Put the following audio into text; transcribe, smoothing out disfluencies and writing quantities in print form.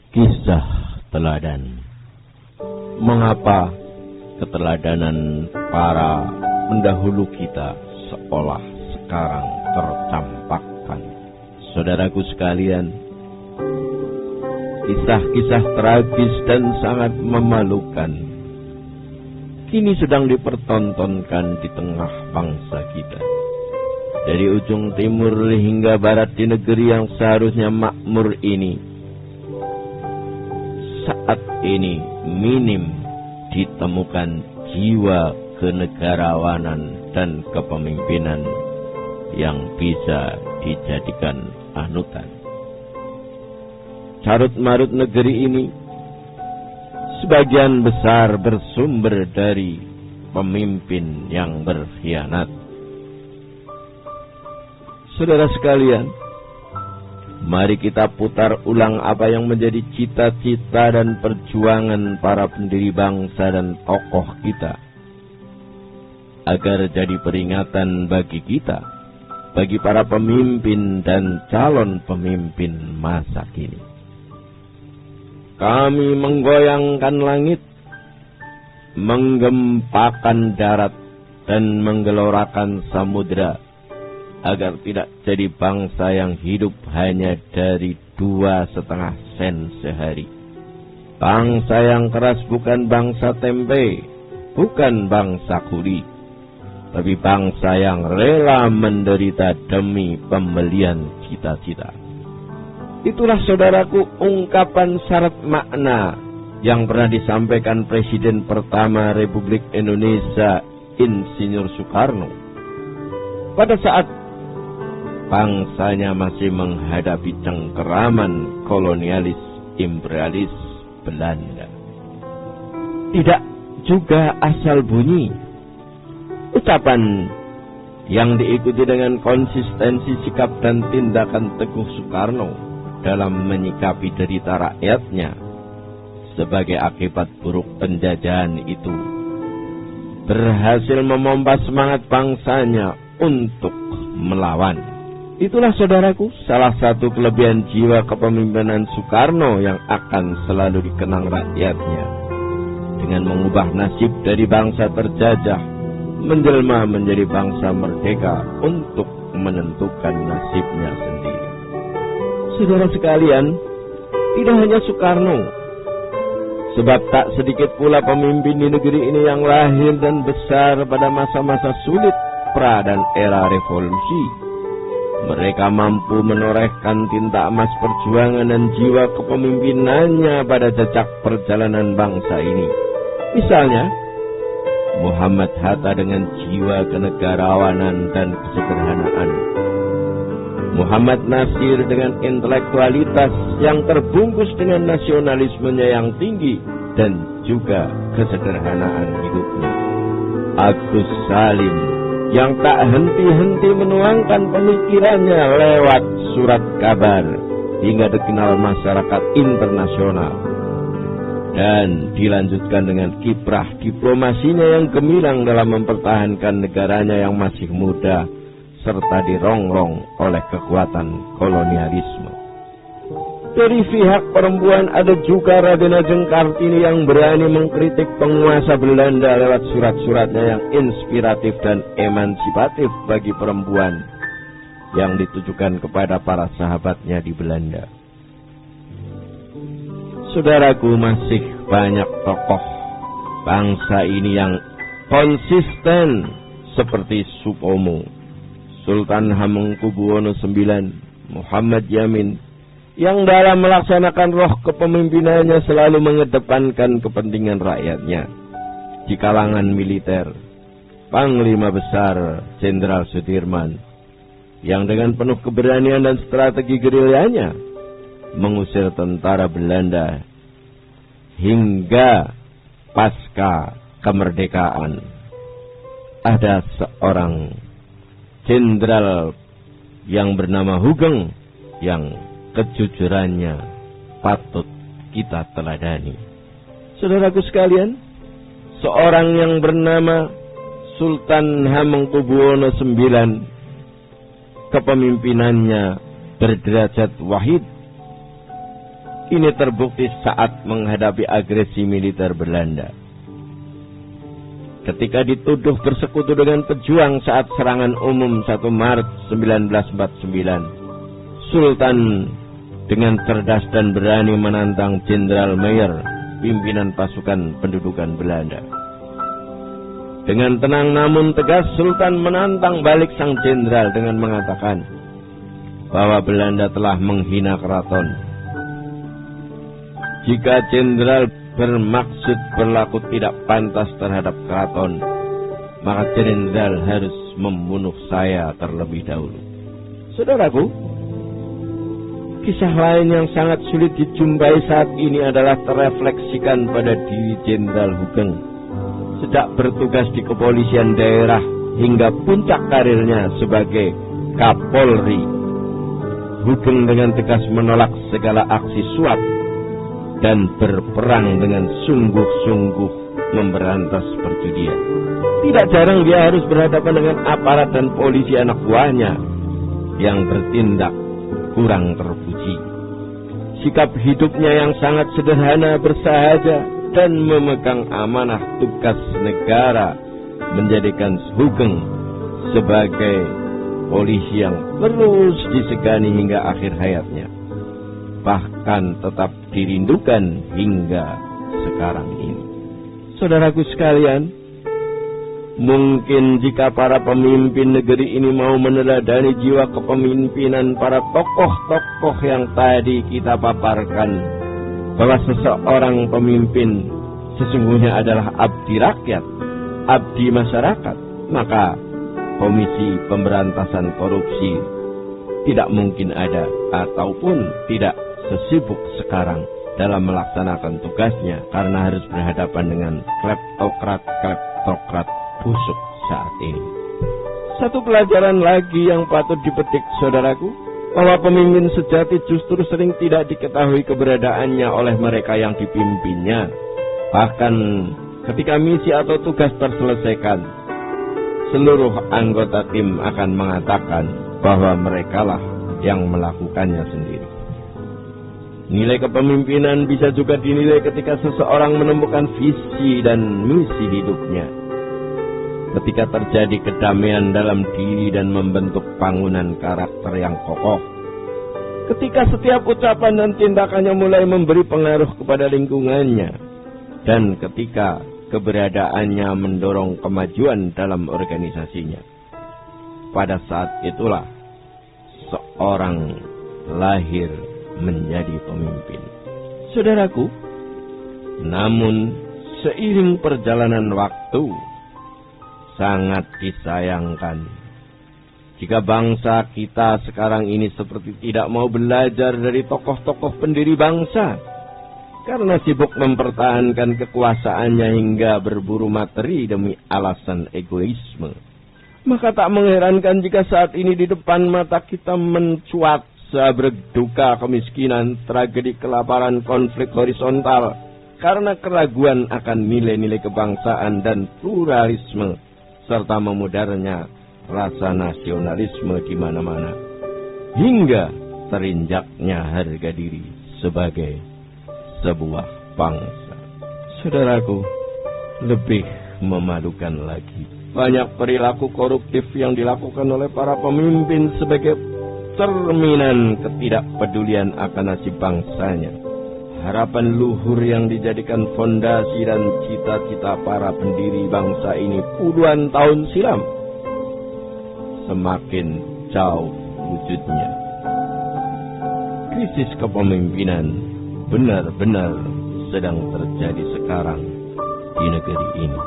Kisah teladan. Mengapa keteladanan para pendahulu kita seolah sekarang tercampakkan? Saudaraku sekalian, kisah-kisah tragis dan sangat memalukan kini sedang dipertontonkan di tengah bangsa kita. Dari ujung timur hingga barat di negeri yang seharusnya makmur ini, saat ini minim ditemukan jiwa kenegarawanan dan kepemimpinan yang bisa dijadikan anutan. Carut-marut negeri ini sebagian besar bersumber dari pemimpin yang berkhianat. Saudara sekalian, mari kita putar ulang apa yang menjadi cita-cita dan perjuangan para pendiri bangsa dan tokoh kita, agar jadi peringatan bagi kita, bagi para pemimpin dan calon pemimpin masa kini. Kami menggoyangkan langit, menggempakan darat, dan menggelorakan samudera, agar tidak jadi bangsa yang hidup hanya dari 2,5 sen sehari. Bangsa yang keras bukan bangsa tempe, bukan bangsa kuli, tapi bangsa yang rela menderita demi pembelian cita-cita. Itulah saudaraku ungkapan syarat makna yang pernah disampaikan Presiden pertama Republik Indonesia, Insinyur Soekarno, pada saat bangsanya masih menghadapi cengkeraman kolonialis imperialis Belanda. Tidak juga asal bunyi. Ucapan yang diikuti dengan konsistensi sikap dan tindakan teguh Soekarno dalam menyikapi derita rakyatnya sebagai akibat buruk penjajahan itu berhasil memompa semangat bangsanya untuk melawan. Itulah saudaraku salah satu kelebihan jiwa kepemimpinan Soekarno yang akan selalu dikenang rakyatnya, dengan mengubah nasib dari bangsa terjajah menjelma menjadi bangsa merdeka untuk menentukan nasibnya sendiri. Saudara sekalian, tidak hanya Soekarno, sebab tak sedikit pula pemimpin di negeri ini yang lahir dan besar pada masa-masa sulit pra dan era revolusi. Mereka mampu menorehkan tinta emas perjuangan dan jiwa kepemimpinannya pada jejak perjalanan bangsa ini. Misalnya, Muhammad Hatta dengan jiwa kenegarawanan dan kesederhanaan, Muhammad Nasir dengan intelektualitas yang terbungkus dengan nasionalismenya yang tinggi dan juga kesederhanaan hidupnya, Agus Salim yang tak henti-henti menuangkan pemikirannya lewat surat kabar hingga dikenal masyarakat internasional, dan dilanjutkan dengan kiprah diplomasinya yang gemilang dalam mempertahankan negaranya yang masih muda serta dirongrong oleh kekuatan kolonialisme. Dari pihak perempuan ada juga Raden Ajeng Kartini yang berani mengkritik penguasa Belanda lewat surat-suratnya yang inspiratif dan emansipatif bagi perempuan yang ditujukan kepada para sahabatnya di Belanda. Saudaraku, masih banyak tokoh bangsa ini yang konsisten seperti Supomo, Sultan Hamengkubuwono IX, Muhammad Yamin, yang dalam melaksanakan roh kepemimpinannya selalu mengedepankan kepentingan rakyatnya. Di kalangan militer, Panglima Besar Jenderal Sudirman, yang dengan penuh keberanian dan strategi gerilyanya mengusir tentara Belanda hingga pasca kemerdekaan. Ada seorang jenderal yang bernama Hugeng yang kejujurannya patut kita teladani. Saudaraku sekalian, seorang yang bernama Sultan Hamengkubuwono IX, kepemimpinannya berderajat wahid, Ini terbukti saat menghadapi agresi militer Belanda. Ketika dituduh bersekutu dengan pejuang saat serangan umum 1 Maret 1949, Sultan dengan cerdas dan berani menantang Jenderal Meyer, pimpinan pasukan pendudukan Belanda. Dengan tenang namun tegas, Sultan menantang balik sang jenderal dengan mengatakan bahwa Belanda telah menghina keraton. Jika jenderal bermaksud berlaku tidak pantas terhadap keraton, maka jenderal harus membunuh saya terlebih dahulu. Saudaraku, kisah lain yang sangat sulit dijumpai saat ini adalah terefleksikan pada diri Jenderal Hugeng. Sejak bertugas di kepolisian daerah hingga puncak karirnya sebagai Kapolri, Hugeng dengan tegas menolak segala aksi suap dan berperang dengan sungguh-sungguh memberantas perjudian. Tidak jarang dia harus berhadapan dengan aparat dan polisi anak buahnya yang bertindak kurang terpuji. Sikap hidupnya yang sangat sederhana, bersahaja, dan memegang amanah tugas negara menjadikan Hugeng sebagai polisi yang terus disegani hingga akhir hayatnya, bahkan tetap dirindukan hingga sekarang ini. Saudaraku sekalian, mungkin jika para pemimpin negeri ini mau meneladani jiwa kepemimpinan para tokoh-tokoh yang tadi kita paparkan, bahwa seseorang pemimpin sesungguhnya adalah abdi rakyat, abdi masyarakat, maka Komisi Pemberantasan Korupsi tidak mungkin ada ataupun tidak sesibuk sekarang dalam melaksanakan tugasnya, karena harus berhadapan dengan kleptokrat busuk saat ini. Satu pelajaran lagi yang patut dipetik, saudaraku, bahwa pemimpin sejati justru sering tidak diketahui keberadaannya oleh mereka yang dipimpinnya. Bahkan ketika misi atau tugas terselesaikan, seluruh anggota tim akan mengatakan bahwa merekalah yang melakukannya sendiri. Nilai kepemimpinan bisa juga dinilai ketika seseorang menemukan visi dan misi hidupnya. Ketika terjadi kedamaian dalam diri dan membentuk bangunan karakter yang kokoh. Ketika setiap ucapan dan tindakannya mulai memberi pengaruh kepada lingkungannya. Dan ketika keberadaannya mendorong kemajuan dalam organisasinya. Pada saat itulah seorang lahir menjadi pemimpin. Saudaraku, namun seiring perjalanan waktu, sangat disayangkan jika bangsa kita sekarang ini seperti tidak mau belajar dari tokoh-tokoh pendiri bangsa, karena sibuk mempertahankan kekuasaannya hingga berburu materi demi alasan egoisme. Maka tak mengherankan jika saat ini di depan mata kita mencuat seabrek duka kemiskinan, tragedi kelaparan, konflik horizontal, karena keraguan akan nilai-nilai kebangsaan dan pluralisme, serta memudarnya rasa nasionalisme di mana-mana, hingga terinjaknya harga diri sebagai sebuah bangsa. Saudaraku, lebih memalukan lagi, banyak perilaku koruptif yang dilakukan oleh para pemimpin sebagai cerminan ketidakpedulian akan nasib bangsanya. Harapan luhur yang dijadikan fondasi dan cita-cita para pendiri bangsa ini puluhan tahun silam semakin jauh wujudnya. Krisis kepemimpinan benar-benar sedang terjadi sekarang di negeri ini.